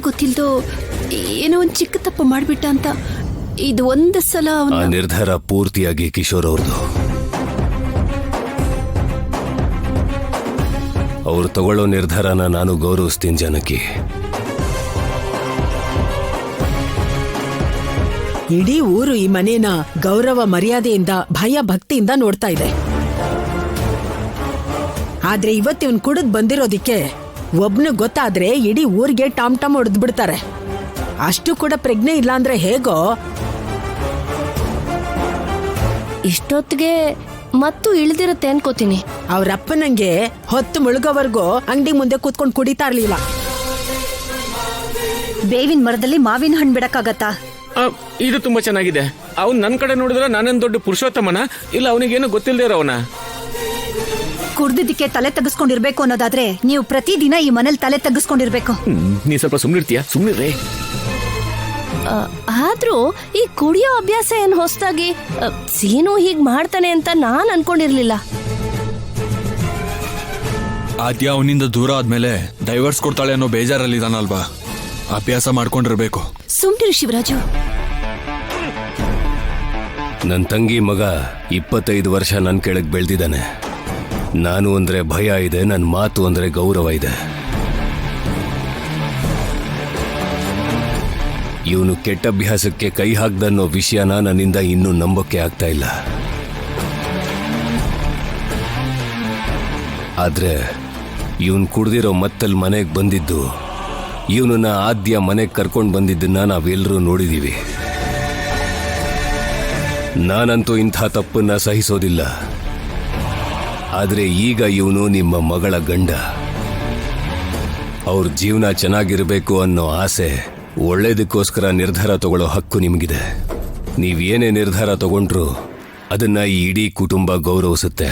ಗೊತ್ತಿಲ್ದೋ ಏನೋ ಒಂದು ಚಿಕ್ಕ ತಪ್ಪು ಮಾಡ್ಬಿಟ್ಟ ಅಂತ ಇದು ಒಂದು ಸಲ ಆ ನಿರ್ಧಾರ ಪೂರ್ತಿಯಾಗಿ ಕಿಶೋರ್ ಅವ್ರದ್ದು. ಅವ್ರು ತಗೊಳ್ಳೋ ನಿರ್ಧಾರನ ನಾನು ಗೌರವಿಸ್ತೀನಿ ಜಾನಕಿ. ಇಡೀ ಊರು ಈ ಮನೇನ ಗೌರವ ಮರ್ಯಾದೆಯಿಂದ ಭಯ ಭಕ್ತಿಯಿಂದ ನೋಡ್ತಾ ಇದೆ. ಆದ್ರೆ ಇವತ್ತಿವ್ನ್ ಕುಡಿದ್ ಬಂದಿರೋದಿಕ್ಕೆ ಒಬ್ನು ಗೊತ್ತಾದ್ರೆ ಇಡೀ ಊರಿಗೆ ಟಾಮ್ ಟಾಮ್ ಹೊಡೆದ್ ಬಿಡ್ತಾರೆ. ಅಷ್ಟು ಕೂಡ ಪ್ರಜ್ಞೆ ಇಲ್ಲ ಅಂದ್ರೆ ಹೇಗೋ. ಇಷ್ಟೊತ್ತಿಗೆ ಮತ್ತು ಇಳ್ದಿರತ್ತೆ ಅನ್ಕೋತೀನಿ. ಅವ್ರಪ್ಪನಂಗೆ ಹೊತ್ತು ಮುಳುಗೋವರೆಗೂ ಅಂಗಡಿ ಮುಂದೆ ಕೂತ್ಕೊಂಡು ಕುಡಿತಾ ಇರ್ಲಿಲ್ಲ. ಬೇವಿನ ಮರದಲ್ಲಿ ಮಾವಿನ ಹಣ್ಣು ಬಿಡಕ್ಕಾಗತ್ತಾ? ಇದು ತುಂಬಾ ಚೆನ್ನಾಗಿದೆ. ಅವ್ನ್ ನನ್ ಕಡೆ ನೋಡಿದ್ರೆ ನಾನೇನ್ ದೊಡ್ಡ ಪುರುಷೋತ್ತಮನ, ಇಲ್ಲ ಅವನಿಗೇನು ಗೊತ್ತಿಲ್ಲದೆ ಇರೋವನ? ಕುಡ್ದಿದ್ದಕ್ಕೆ ತಲೆ ತೆಗೆಸ್ಕೊಂಡಿರ್ಬೇಕು ಅನ್ನೋದಾದ್ರೆ ನೀವು ಪ್ರತಿದಿನ ಈ ಮನೇಲಿ ತಲೆ ತೆಗೆಸ್ಕೊಂಡಿರ್ಬೇಕು. ನೀ ಸ್ವಲ್ಪ ಸುಮ್ನಿರ್ತೀಯ? ಸುಮ್ನಿರ್ರಿ. ಆದ್ರೂ ಈ ಕುಡಿಯೋ ಅಭ್ಯಾಸ ಏನ್ ಹೊಸದಾಗಿ ಸೀನು ಹೀಗ್ ಮಾಡ್ತಾನೆ ಅಂತ ನಾನ್ ಅನ್ಕೊಂಡಿರ್ಲಿಲ್ಲ. ಆದ್ಯ ಅವನಿಂದ ದೂರ ಆದ್ಮೇಲೆ ಡೈವರ್ಸ್ ಕೊಡ್ತಾಳೆ ಅನ್ನೋ ಬೇಜಾರಲ್ಲಿದಾನಲ್ವಾ, ಅಭ್ಯಾಸ ಮಾಡ್ಕೊಂಡಿರ್ಬೇಕು. ಸುಮ್ನಿರು ಶಿವರಾಜು. ನನ್ನ ತಂಗಿ ಮಗ 25 ವರ್ಷ ನನ್ನ ಕೆಳಗೆ ಬೆಳೆದಿದ್ದಾನೆ. ನಾನು ಅಂದ್ರೆ ಭಯ ಇದೆ, ನನ್ನ ಮಾತು ಅಂದ್ರೆ ಗೌರವ ಇದೆ. ಇವನು ಕೆಟ್ಟ ಅಭ್ಯಾಸಕ್ಕೆ ಕೈ ಹಾಕ್ದನ್ನೋ ವಿಷಯನ ನನ್ನಿಂದ ಇನ್ನೂ ನಂಬಕ್ಕೆ ಆಗ್ತಾ ಇಲ್ಲ. ಆದ್ರೆ ಇವನು ಕುಡ್ದಿರೋ ಮತ್ತಲ್ಲಿ ಮನೆಗೆ ಬಂದಿದ್ದು, ಇವನನ್ನ ಆದ್ಯ ಮನೆಗೆ ಕರ್ಕೊಂಡು ಬಂದಿದ್ದನ್ನ ನಾವೆಲ್ಲರೂ ನೋಡಿದೀವಿ. ನಾನಂತೂ ಇಂಥ ತಪ್ಪನ್ನ ಸಹಿಸೋದಿಲ್ಲ. ಆದ್ರೆ ಈಗ ಇವನು ನಿಮ್ಮ ಮಗಳ ಗಂಡ. ಅವ್ರ ಜೀವನ ಚೆನ್ನಾಗಿರ್ಬೇಕು ಅನ್ನೋ ಆಸೆ, ಒಳ್ಳೇದಕ್ಕೋಸ್ಕರ ನಿರ್ಧಾರ ತಗೊಳ್ಳೋ ಹಕ್ಕು ನಿಮಗಿದೆ. ನೀವೇನೇ ನಿರ್ಧಾರ ತಗೊಂಡ್ರು ಅದನ್ನ ಈ ಇಡೀ ಕುಟುಂಬ ಗೌರವಿಸುತ್ತೆ.